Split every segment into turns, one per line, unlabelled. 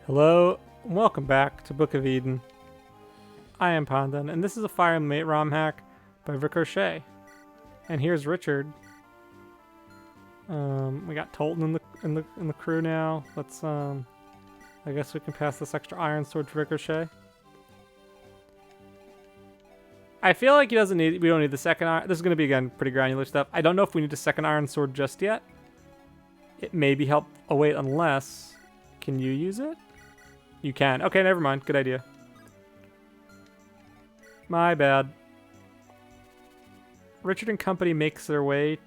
Hello, and welcome back to Book of Eden. I am Pandan, and this is a Fire Emblem romhack by Rickochet. And here's Richard. We got Tolton in the crew now. Let's I guess we can pass this extra iron sword to Rickochet. I feel like we don't need the second iron. This is going to be, again, pretty granular stuff. I don't know if we need a second iron sword just yet. It may be help. Oh wait, unless, can you use it? You can. Okay, never mind. Good idea. My bad. Richard and Company makes their way.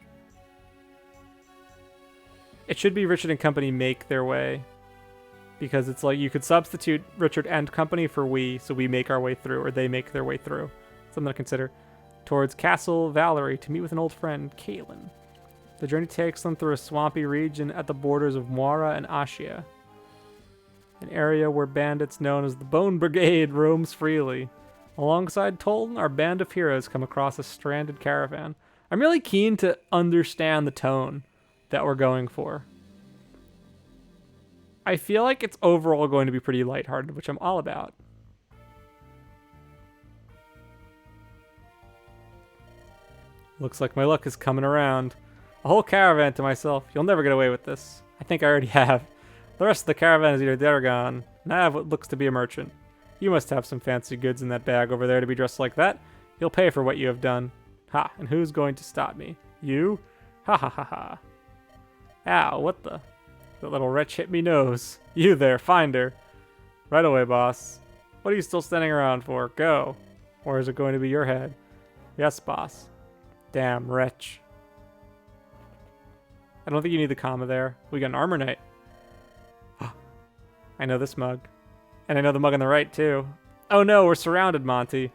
It should be Richard and Company make their way. Because it's like you could substitute Richard and Company for we, so we make our way through, or they make their way through. Something to consider. Towards Castle Valerie to meet with an old friend, Caitlin. The journey takes them through a swampy region at the borders of Moira and Ashia. An area where bandits known as the Bone Brigade roams freely. Alongside Tolton, our band of heroes come across a stranded caravan. I'm really keen to understand the tone that we're going for. I feel like it's overall going to be pretty lighthearted, which I'm all about. Looks like my luck is coming around. A whole caravan to myself. You'll never get away with this. I think I already have. The rest of the caravan is either dead or gone, and I have what looks to be a merchant. You must have some fancy goods in that bag over there to be dressed like that. You'll pay for what you have done. Ha, and who's going to stop me? You? Ha ha ha ha. Ow, what the? That little wretch hit me nose. You there, find her. Right away, boss. What are you still standing around for? Go. Or is it going to be your head? Yes, boss. Damn wretch. I don't think you need the comma there. We got an armor knight. I know this mug. And I know the mug on the right, too. Oh no, we're surrounded, Monty.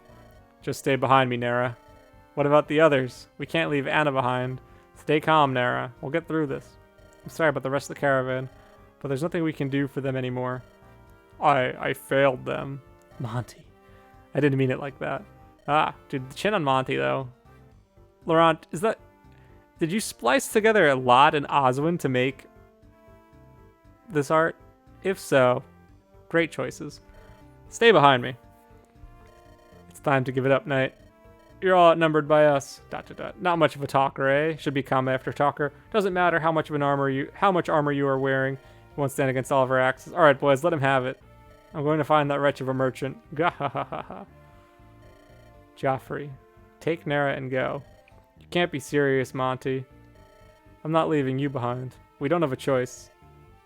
Just stay behind me, Nara. What about the others? We can't leave Anna behind. Stay calm, Nara. We'll get through this. I'm sorry about the rest of the caravan, but there's nothing we can do for them anymore. I failed them. Monty. I didn't mean it like that. Ah, dude, the chin on Monty, though. Laurent, is that... Did you splice together a lot in Oswin to make this art? If so, great choices. Stay behind me. It's time to give it up, Knight. You're all outnumbered by us. ... Not much of a talker, eh? Should be combat after talker. Doesn't matter how much armor you are wearing. You won't stand against all of our axes. All right, boys, let him have it. I'm going to find that wretch of a merchant. Gahahaha. Joffrey, take Nara and go. You can't be serious, Monty. I'm not leaving you behind. We don't have a choice.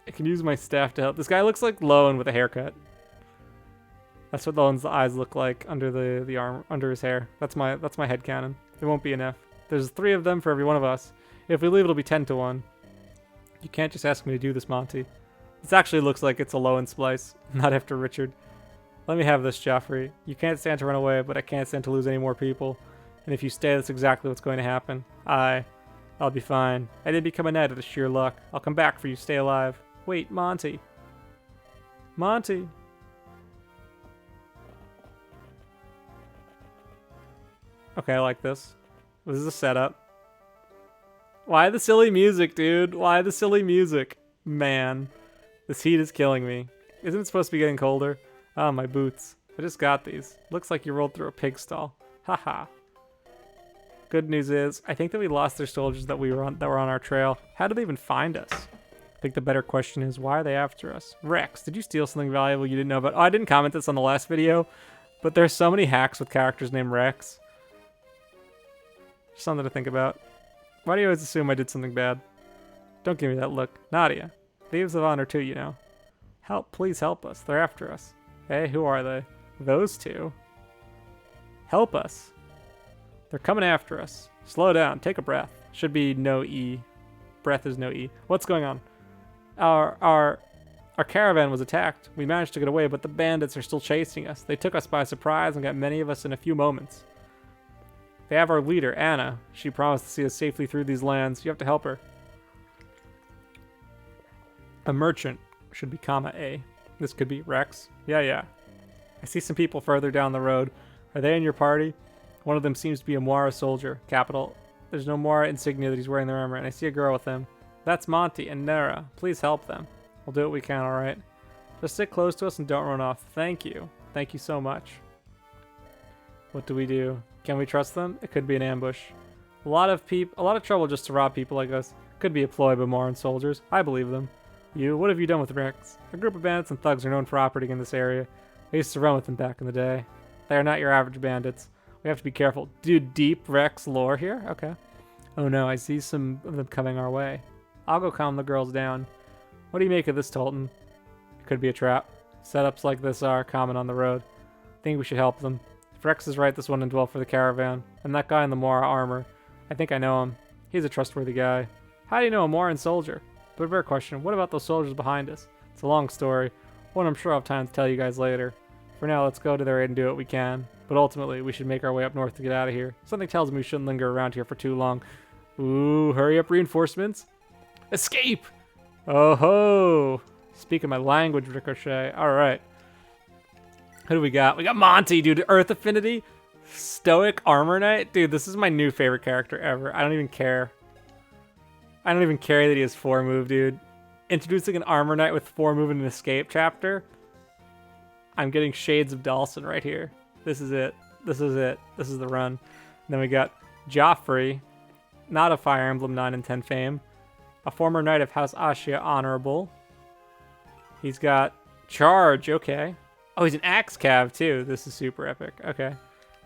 I can use my staff to help. This guy looks like Lowen with a haircut. That's what Lowen's eyes look like under the arm, under his hair. That's my headcanon. There won't be enough. There's 3 of them for every one of us. If we leave, it'll be 10-1. You can't just ask me to do this, Monty. This actually looks like it's a Lowen splice, not after Richard. Let me have this, Joffrey. You can't stand to run away, but I can't stand to lose any more people. And if you stay, that's exactly what's going to happen. I'll be fine. I didn't become a knight out of sheer luck. I'll come back for you. Stay alive. Wait, Monty. Monty. Okay, I like this. This is a setup. Why the silly music, dude? Why the silly music? Man, this heat is killing me. Isn't it supposed to be getting colder? Ah, my boots. I just got these. Looks like you rolled through a pig stall. Haha. Good news is, I think that we lost their soldiers that were on our trail. How did they even find us? I think the better question is, why are they after us? Rex, did you steal something valuable you didn't know about? Oh, I didn't comment this on the last video, but there's so many hacks with characters named Rex. Just something to think about. Why do you always assume I did something bad? Don't give me that look. Nadia. Thieves of honor too, you know. Help, please help us. They're after us. Hey, who are they? Those 2. Help us. They're coming after us. Slow down. Take a breath. Should be no E. Breath is no E. What's going on? Our caravan was attacked. We managed to get away, but the bandits are still chasing us. They took us by surprise and got many of us in a few moments. They have our leader, Anna. She promised to see us safely through these lands. You have to help her. A merchant should be comma A. This could be Rex. Yeah. I see some people further down the road. Are they in your party? One of them seems to be a Moira soldier. Capital. There's no Moira insignia that he's wearing their armor, and I see a girl with him. That's Monty and Nara. Please help them. We'll do what we can, alright? Just stick close to us and don't run off. Thank you. Thank you so much. What do we do? Can we trust them? It could be an ambush. A lot of trouble just to rob people like us. Could be a ploy by Moran soldiers. I believe them. You, what have you done with Rex? A group of bandits and thugs are known for operating in this area. I used to run with them back in the day. They are not your average bandits. We have to be careful. Dude, deep Rex lore here? Okay. Oh no, I see some of them coming our way. I'll go calm the girls down. What do you make of this, Tolton? It could be a trap. Setups like this are common on the road. I think we should help them. If Rex is right, this one wouldn't dwell for the caravan. And that guy in the Mora armor. I think I know him. He's a trustworthy guy. How do you know a Moran soldier? But a better question, what about those soldiers behind us? It's a long story. One I'm sure I'll have time to tell you guys later. For now, let's go to their aid and do what we can. But ultimately, we should make our way up north to get out of here. Something tells me we shouldn't linger around here for too long. Ooh, hurry up reinforcements. Escape! Oh ho! Speaking my language, Rickochet. Alright. Who do we got? We got Monty, dude. Earth Affinity. Stoic Armor Knight. Dude, this is my new favorite character ever. I don't even care. I don't even care that he has 4 move, dude. Introducing an Armor Knight with 4 move in an escape chapter. I'm getting shades of Dawson right here. This is it. This is it. This is the run. And then we got Joffrey. Not a Fire Emblem 9 and 10 fame. A former knight of House Ashia Honorable. He's got Charge. Okay. Oh, he's an Axe Cav too. This is super epic. Okay.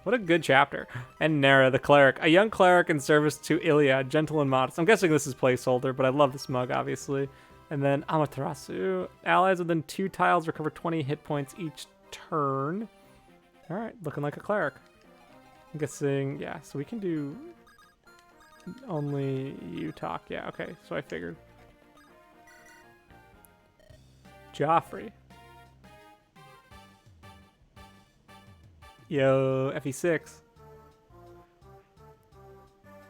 What a good chapter. And Nera, the cleric. A young cleric in service to Iliad, gentle and modest. I'm guessing this is placeholder, but I love this mug, obviously. And then Amaterasu. Allies within 2 tiles recover 20 hit points each turn. Alright, looking like a cleric. I'm guessing, yeah, so we can do only you talk. Yeah, okay, so I figured. Joffrey. Yo, FE6.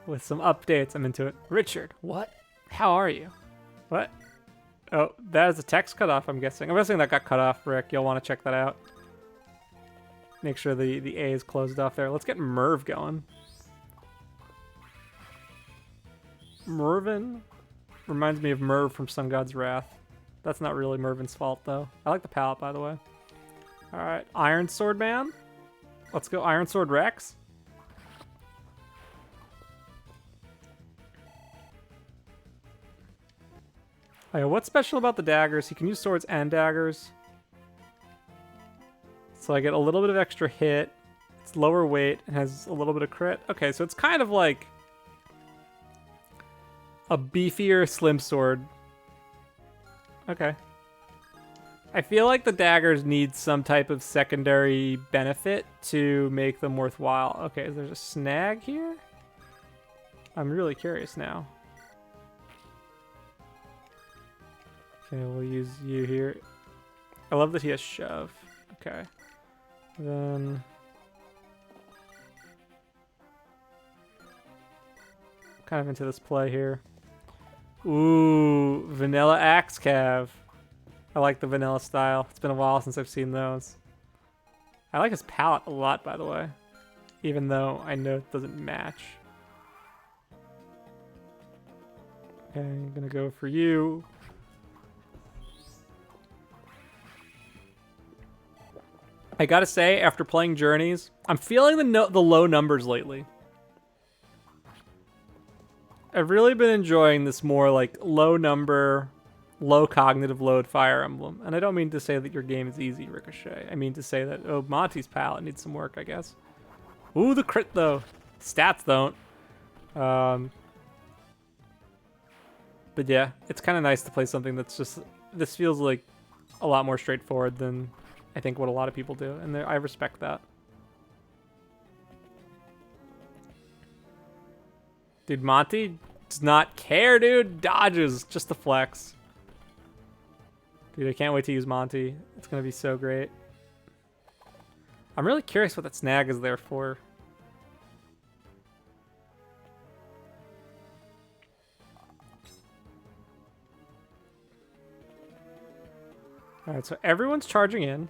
With some updates, I'm into it. Richard, what? How are you? What? Oh, that is a text cutoff, I'm guessing. I'm guessing that got cut off, Rick. You'll want to check that out. Make sure the A is closed off there. Let's get Merv going. Mervin reminds me of Merv from Sun God's Wrath. That's not really Mervin's fault, though. I like the palette, by the way. Alright, Iron Sword Man. Let's go Iron Sword Rex. Oh, yeah, what's special about the daggers? He can use swords and daggers. So I get a little bit of extra hit. It's lower weight and has a little bit of crit. Okay, so it's kind of like a beefier slim sword. Okay. I feel like the daggers need some type of secondary benefit to make them worthwhile. Okay, there's a snag here? I'm really curious now. Okay, we'll use you here. I love that he has shove. Okay. Then kind of into this play here. Ooh, vanilla axe cav. I like the vanilla style. It's been a while since I've seen those. I like his palette a lot, by the way. Even though I know it doesn't match. Okay, I'm gonna go for you. I gotta say, after playing Journeys, I'm feeling the low numbers lately. I've really been enjoying this more like low number, low cognitive load Fire Emblem. And I don't mean to say that your game is easy, Ricochet. I mean to say that, oh, Monty's palette needs some work, I guess. Ooh, the crit though. Stats don't. But yeah, it's kind of nice to play something that's just, this feels like a lot more straightforward than I think what a lot of people do, and I respect that. Dude, Monty does not care, dude. Dodges, just the flex. Dude, I can't wait to use Monty. It's gonna be so great. I'm really curious what that snag is there for. Alright, so everyone's charging in.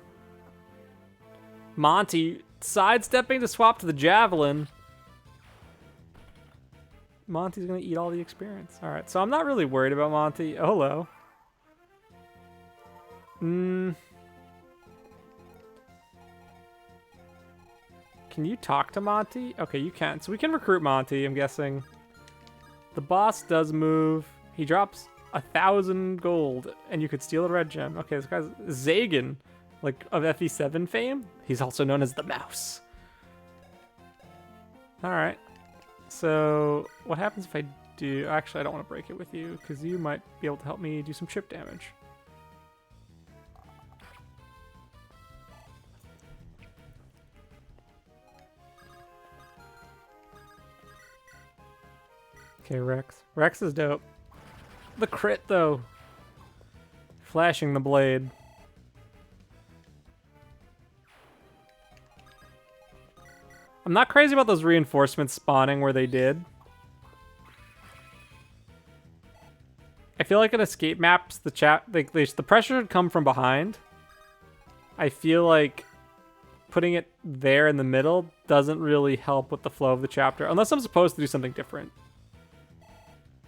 Monty sidestepping to swap to the javelin. Monty's gonna eat all the experience. Alright, so I'm not really worried about Monty. Oh, hello. Can you talk to Monty? Okay, you can. So we can recruit Monty, I'm guessing. The boss does move. He drops 1,000 gold, and you could steal a red gem. Okay, this guy's Zagan, like of FE7 fame. He's also known as the Mouse. All right. So what happens if I do? Actually, I don't want to break it with you because you might be able to help me do some chip damage. Okay, Rex. Rex is dope. The crit, though. Flashing the blade. I'm not crazy about those reinforcements spawning where they did. I feel like in escape maps, the pressure should come from behind. I feel like putting it there in the middle doesn't really help with the flow of the chapter, unless I'm supposed to do something different.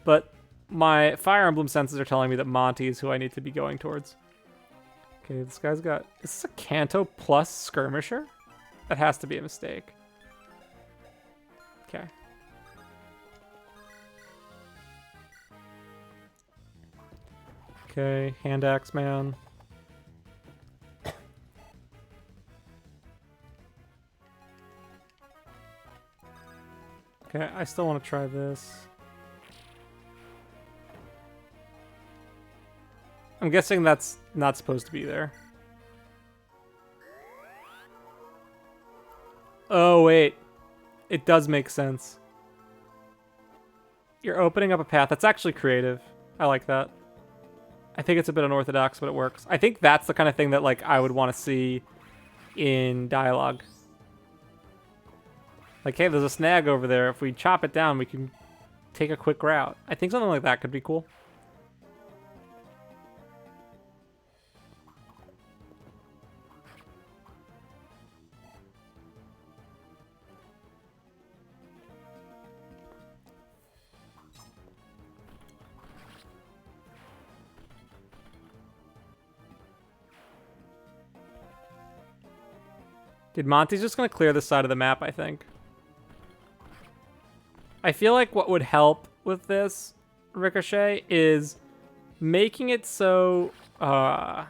But my Fire Emblem senses are telling me that Monty is who I need to be going towards. Okay, this guy's got... Is this a Kanto plus Skirmisher? That has to be a mistake. Okay. Okay, Hand Axe Man. Okay, I still want to try this. I'm guessing that's not supposed to be there. Oh, wait. It does make sense. You're opening up a path. That's actually creative. I like that. I think it's a bit unorthodox, but it works. I think that's the kind of thing that like I would want to see in dialogue. Like, hey, there's a snag over there. If we chop it down, we can take a quick route. I think something like that could be cool. Dude, Monty's just going to clear this side of the map, I think. I feel like what would help with this, Rickochet, is making it so... Nyurg.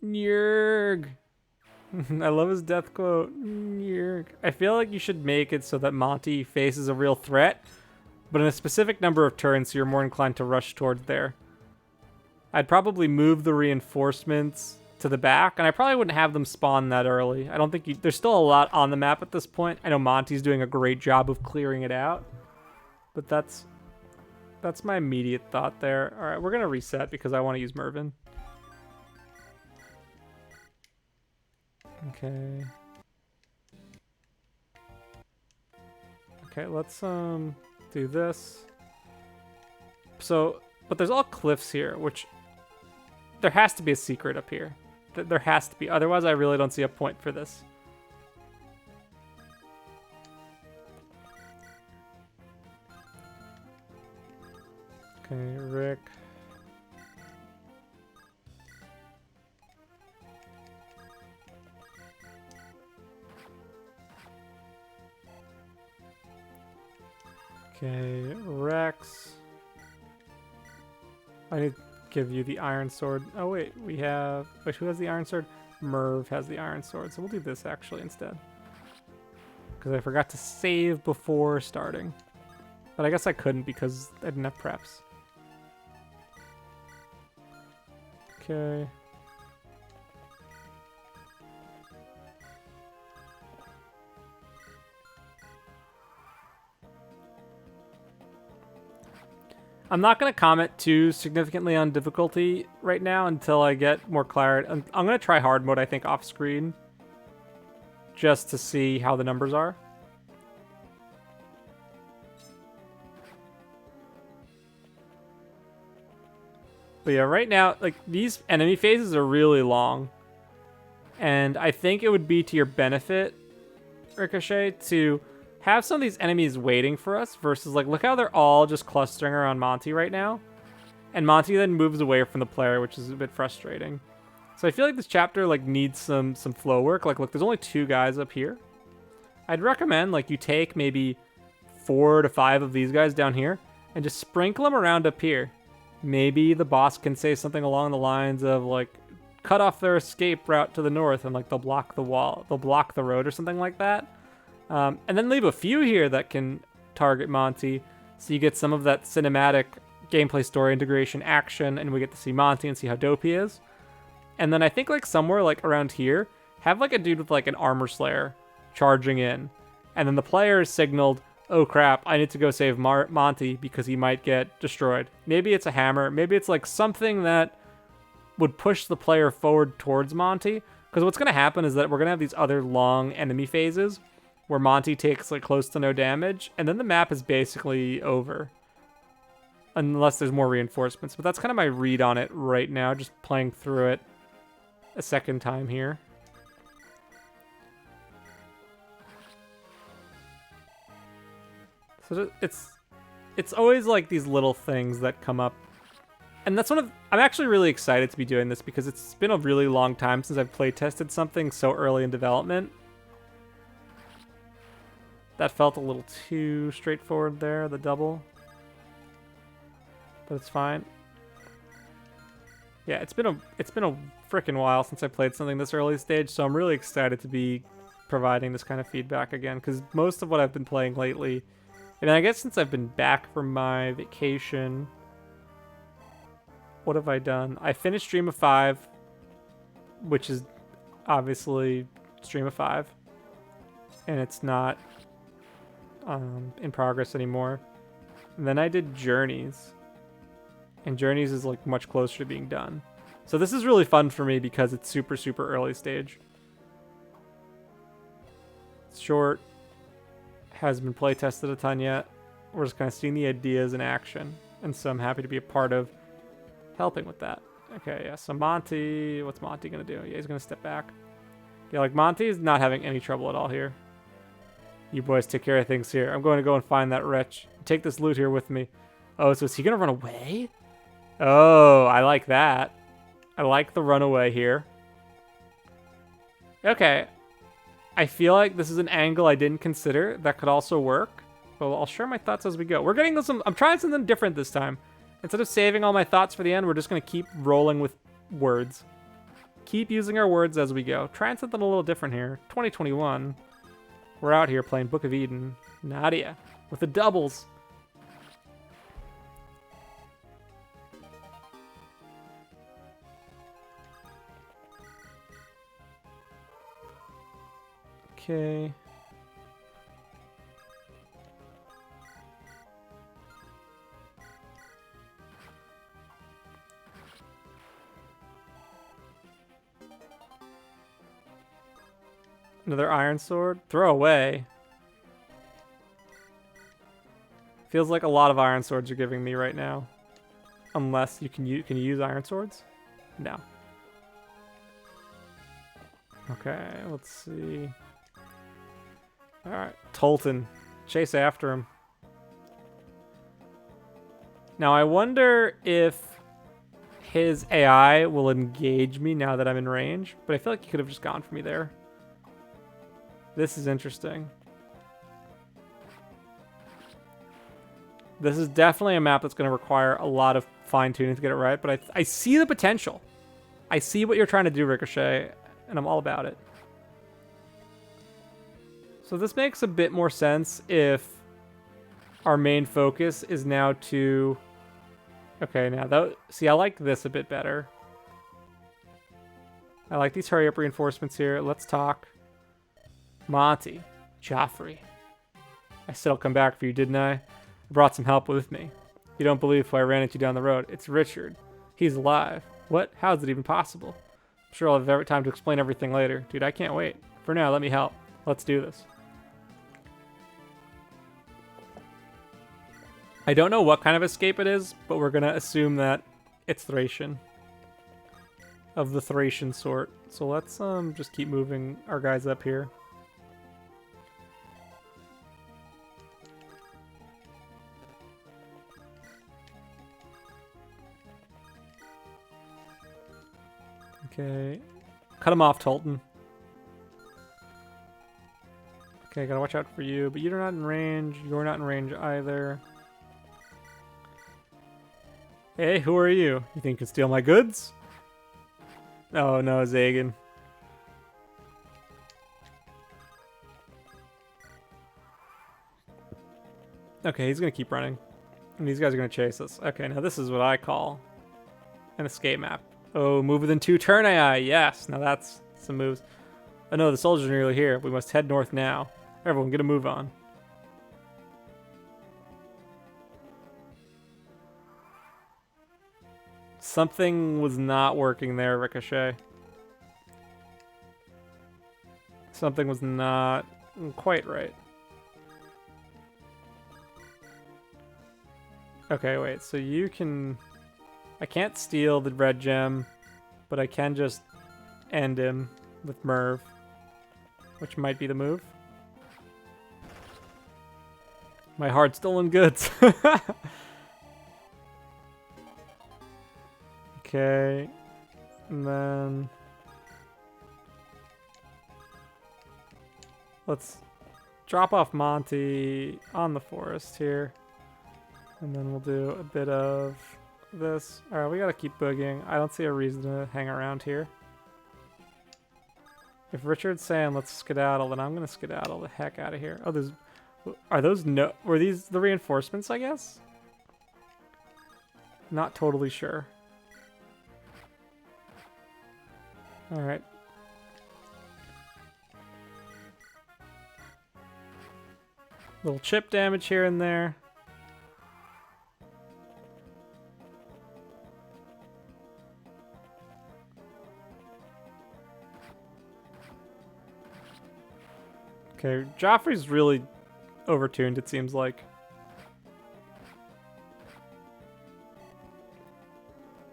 I love his death quote. Nyurg. I feel like you should make it so that Monty faces a real threat, but in a specific number of turns so you're more inclined to rush towards there. I'd probably move the reinforcements to the back, and I probably wouldn't have them spawn that early. I don't think there's still a lot on the map at this point. I know Monty's doing a great job of clearing it out, but that's my immediate thought there. All right, we're gonna reset because I want to use Mervyn. Okay. Okay, let's do this. So, but there's all cliffs here, which there has to be a secret up here. There has to be. Otherwise, I really don't see a point for this. Okay, Rick. Okay, Rex. I need to give you the Iron Sword. Oh wait, we have... Wait, who has the Iron Sword? Merv has the Iron Sword, so we'll do this actually instead. Because I forgot to save before starting. But I guess I couldn't because I didn't have preps. Okay. I'm not going to comment too significantly on difficulty right now until I get more clarity. I'm going to try hard mode, I think, off screen. Just to see how the numbers are. But yeah, right now, like, these enemy phases are really long. And I think it would be to your benefit, Ricochet, to have some of these enemies waiting for us versus, like, look how they're all just clustering around Monty right now. And Monty then moves away from the player, which is a bit frustrating. So I feel like this chapter like needs some flow work. Like, look, there's only 2 guys up here. I'd recommend like you take maybe 4 to 5 of these guys down here and just sprinkle them around up here. Maybe the boss can say something along the lines of like, cut off their escape route to the north, and like they'll block the wall, they'll block the road or something like that. And then leave a few here that can target Monty, so you get some of that cinematic gameplay story integration action, and we get to see Monty and see how dope he is. And then I think like somewhere like around here, have like a dude with like an armor slayer charging in, and then the player is signaled, oh crap, I need to go save Monty because he might get destroyed. Maybe it's a hammer, maybe it's like something that would push the player forward towards Monty, because what's going to happen is that we're going to have these other long enemy phases where Monty takes like close to no damage, and then the map is basically over. Unless there's more reinforcements. But that's kind of my read on it right now, just playing through it a second time here. So it's always like these little things that come up. And that's I'm actually really excited to be doing this because it's been a really long time since I've play tested something so early in development. That felt a little too straightforward there, the double. But it's fine. Yeah, it's been a freaking while since I played something this early stage, so I'm really excited to be providing this kind of feedback again, because most of what I've been playing lately, and I guess since I've been back from my vacation, what have I done? I finished Stream of 5, which is obviously Stream of 5, and it's not in progress anymore. And then I did Journeys, and Journeys is like much closer to being done. So this is really fun for me because it's super, super early stage. It's short, hasn't been play tested a ton yet. We're just kind of seeing the ideas in action, and so I'm happy to be a part of helping with that. Okay, yeah, so Monty, what's Monty gonna do? Yeah, he's gonna step back. Yeah, like Monty is not having any trouble at all here. You boys take care of things here. I'm going to go and find that wretch. Take this loot here with me. Oh, so is he gonna run away? Oh, I like that. I like the runaway here. Okay. I feel like this is an angle I didn't consider that could also work. But I'll share my thoughts as we go. We're getting some. I'm trying something different this time. Instead of saving all my thoughts for the end, we're just going to keep rolling with words. Keep using our words as we go. Trying something a little different here. 2021. We're out here playing Book of Eden. Nadia with the doubles. Okay. Another iron sword? Throw away. Feels like a lot of iron swords you're giving me right now. Unless you can you use iron swords? No. Okay, let's see. Alright, Tolton. Chase after him. Now I wonder if his AI will engage me now that I'm in range, but I feel like he could have just gone for me there. This is interesting. This is definitely a map that's going to require a lot of fine-tuning to get it right, but I see the potential. I see what you're trying to do, Rickochet, and I'm all about it. So this makes a bit more sense if our main focus is now to... Okay, now that... See, I like this a bit better. I like these hurry-up reinforcements here. Let's talk. Monty, Joffrey. I said I'll come back for you, didn't I? I brought some help with me. You don't believe who I ran into down the road. It's Richard. He's alive. What? How is it even possible? I'm sure I'll have every time to explain everything later. Dude, I can't wait. For now, let me help. Let's do this. I don't know what kind of escape it is, but we're going to assume that it's Thracian. Of the Thracian sort. So let's just keep moving our guys up here. Okay. Cut him off, Tolton. Okay, gotta watch out for you, but you're not in range. You're not in range either. Hey, who are you? You think you can steal my goods? Oh no, Zagan. Okay, he's gonna keep running. And these guys are gonna chase us. Okay, now this is what I call an escape map. Oh, move within 2 turn AI. Yes, now that's some moves. Oh no, the soldiers are nearly here. We must head north now. Everyone, get a move on. Something was not working there, Ricochet. Something was not quite right. Okay, wait, so you can... I can't steal the red gem, but I can just end him with Merv, which might be the move. My hard stolen goods. Okay, and then let's drop off Monty on the forest here, and then we'll do a bit of this. All right, we gotta keep boogieing. I don't see a reason to hang around here. If Richard's saying let's skedaddle, then I'm gonna skedaddle the heck out of here. Oh, there's... Are those no... Were these the reinforcements, I guess? Not totally sure. Alright. Little chip damage here and there. Okay, Joffrey's really overtuned, it seems like.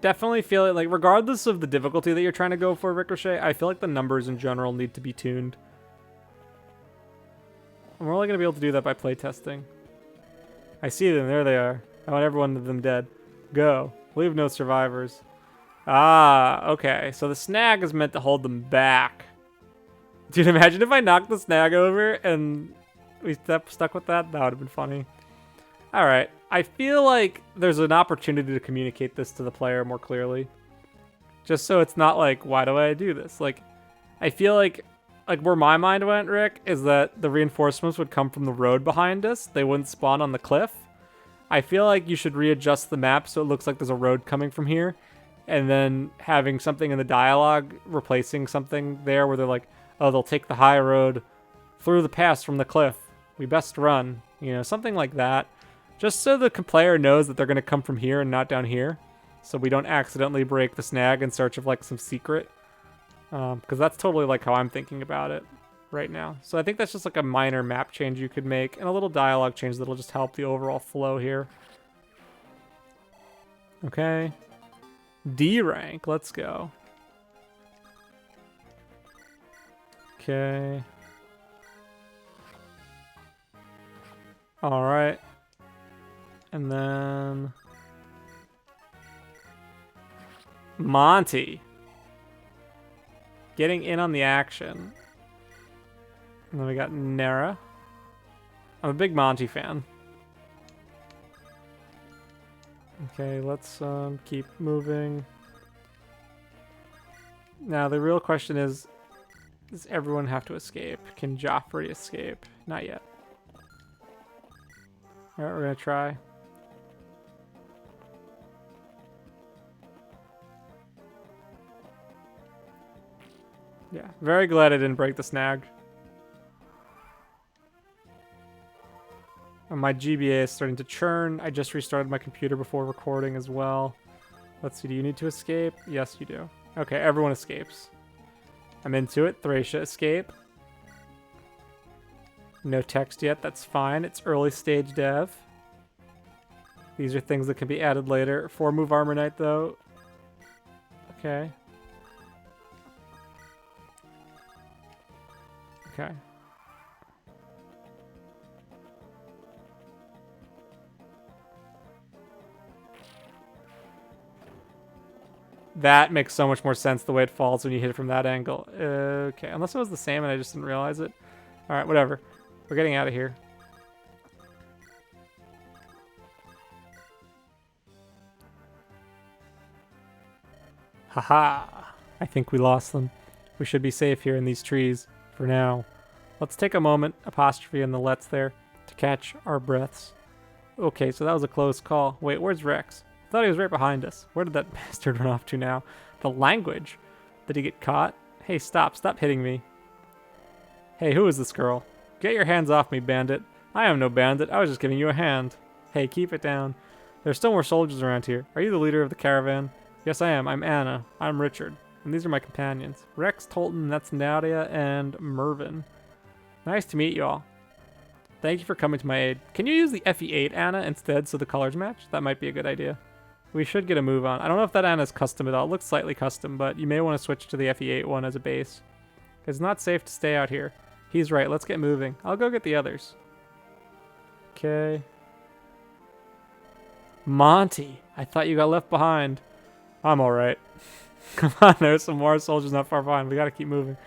Definitely feel like, regardless of the difficulty that you're trying to go for, Ricochet, I feel like the numbers in general need to be tuned. And we're only going to be able to do that by playtesting. I see them, there they are. I want every one of them dead. Go. Leave no survivors. Ah, okay. So the snag is meant to hold them back. Dude, imagine if I knocked the snag over and we stuck with that? That would have been funny. Alright. I feel like there's an opportunity to communicate this to the player more clearly. Just so it's not like, why do I do this? Like, I feel like where my mind went, Rick, is that the reinforcements would come from the road behind us. They wouldn't spawn on the cliff. I feel like you should readjust the map so it looks like there's a road coming from here. And then having something in the dialogue replacing something there where they're like, oh, they'll take the high road through the pass from the cliff. We best run. You know, something like that. Just so the player knows that they're going to come from here and not down here. So we don't accidentally break the snag in search of like some secret. Because that's totally like how I'm thinking about it right now. So I think that's just like a minor map change you could make. And a little dialogue change that'll just help the overall flow here. Okay. D rank. Let's go. Okay. Alright. And then... Monty. Getting in on the action. And then we got Nera. I'm a big Monty fan. Okay, let's keep moving. Now, the real question is, does everyone have to escape? Can Joffrey escape? Not yet. Alright, we're gonna try. Yeah, very glad I didn't break the snag. And my GBA is starting to churn. I just restarted my computer before recording as well. Let's see, do you need to escape? Yes, you do. Okay, everyone escapes. I'm into it. Thracia, escape. No text yet, that's fine. It's early stage dev. These are things that can be added later. 4-move Armor Knight, though. Okay. Okay. That makes so much more sense the way it falls when you hit it from that angle. Okay, unless it was the same and I just didn't realize it. Alright, whatever. We're getting out of here. Haha. I think we lost them. We should be safe here in these trees for now. Let's take a moment, apostrophe in the let's there, to catch our breaths. Okay, so that was a close call. Wait, where's Rex? I thought he was right behind us. Where did that bastard run off to now? The language. Did he get caught? Hey, stop hitting me. Hey, who is this girl? Get your hands off me, bandit. I am no bandit. I was just giving you a hand. Hey, keep it down. There's still more soldiers around here. Are you the leader of the caravan? Yes, I am. I'm Anna. I'm Richard. And these are my companions. Rex, Tolton, that's Nadia, and Mervin. Nice to meet you all. Thank you for coming to my aid. Can you use the FE8 Anna instead so the colors match? That might be a good idea. We should get a move on. I don't know if that Anna's custom at all. It looks slightly custom, but you may want to switch to the FE8 one as a base. It's not safe to stay out here. He's right. Let's get moving. I'll go get the others. Okay. Monty, I thought you got left behind. I'm alright. Come on, there's some more soldiers not far behind. We gotta keep moving.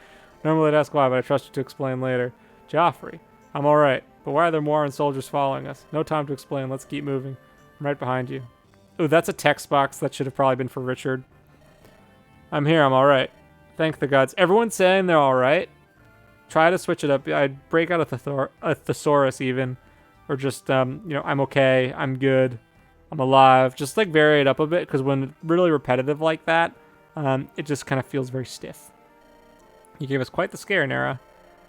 Normally I'd ask why, but I trust you to explain later. Joffrey, I'm alright. But why are there more soldiers following us? No time to explain. Let's keep moving. I'm right behind you. Ooh, that's a text box. That should have probably been for Richard. I'm here. I'm alright. Thank the gods. Everyone's saying they're alright. Try to switch it up. I'd break out a thesaurus even. Or just, I'm okay. I'm good. I'm alive. Just like vary it up a bit, because when it's really repetitive like that, it just kind of feels very stiff. You gave us quite the scare, Nara.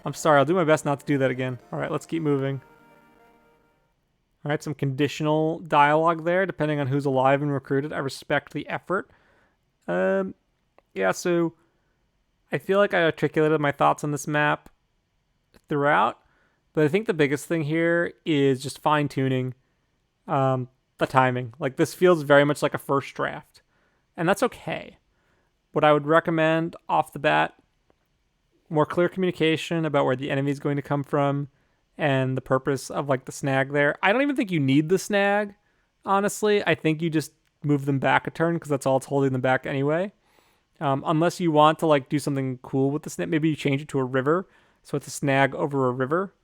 I'm sorry. I'll do my best not to do that again. All right, let's keep moving. All right, some conditional dialogue there, depending on who's alive and recruited. I respect the effort. Yeah, so I feel like I articulated my thoughts on this map throughout, but I think the biggest thing here is just fine-tuning the timing. Like, this feels very much like a first draft, and that's okay. What I would recommend off the bat, more clear communication about where the enemy is going to come from and the purpose of like the snag there. I don't even think you need the snag, honestly. I think you just move them back a turn because that's all it's holding them back anyway. Unless you want to like do something cool with the snag. Maybe you change it to a river, so it's a snag over a river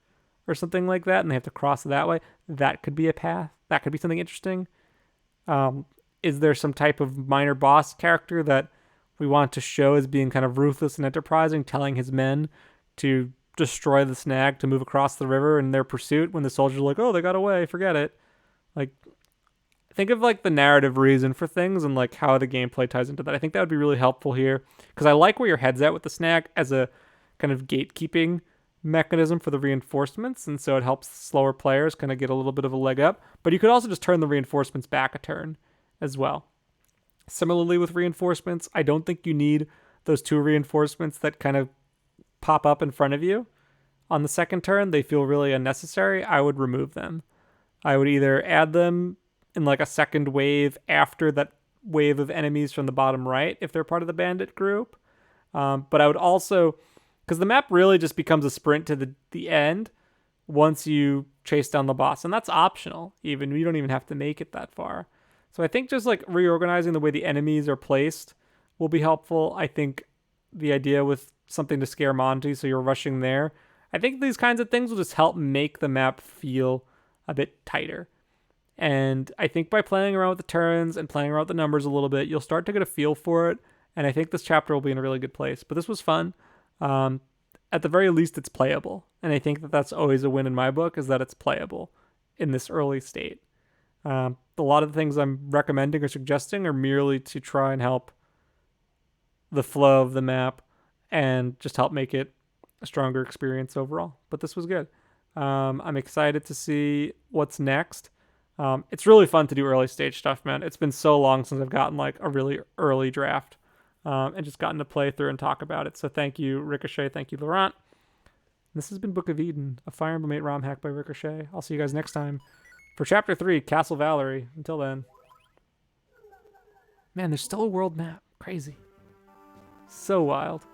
or something like that, and they have to cross that way. That could be a path. That could be something interesting. Is there some type of minor boss character that we want to show as being kind of ruthless and enterprising, telling his men to destroy the snag to move across the river in their pursuit when the soldiers are like, oh, they got away, forget it. Like, think of like the narrative reason for things and like how the gameplay ties into that. I think that would be really helpful here because I like where your head's at with the snag as a kind of gatekeeping mechanism for the reinforcements, and so it helps slower players kind of get a little bit of a leg up. But you could also just turn the reinforcements back a turn as well. Similarly with reinforcements, I don't think you need those two reinforcements that kind of pop up in front of you on the second turn. They feel really unnecessary. I would remove them. I would either add them in like a second wave after that wave of enemies from the bottom right if they're part of the bandit group. But I would also, because the map really just becomes a sprint to the end once you chase down the boss. And that's optional even. You don't even have to make it that far. So I think just like reorganizing the way the enemies are placed will be helpful. I think the idea with something to scare Monty, so you're rushing there. I think these kinds of things will just help make the map feel a bit tighter. And I think by playing around with the turns and playing around with the numbers a little bit, you'll start to get a feel for it. And I think this chapter will be in a really good place. But this was fun. At the very least, it's playable. And I think that that's always a win in my book, is that it's playable in this early state. A lot of the things I'm recommending or suggesting are merely to try and help the flow of the map and just help make it a stronger experience overall. But this was good. I'm excited to see what's next. It's really fun to do early stage stuff, man. It's been so long since I've gotten like a really early draft and just gotten to play through and talk about it. So thank you, Rickochet. Thank you, Laurent. This has been Book of Eden, a Fire Emblem 8 ROM hack by Rickochet. I'll see you guys next time for Chapter 3, Castle Valerie. Until then. Man, there's still a world map. Crazy. So wild.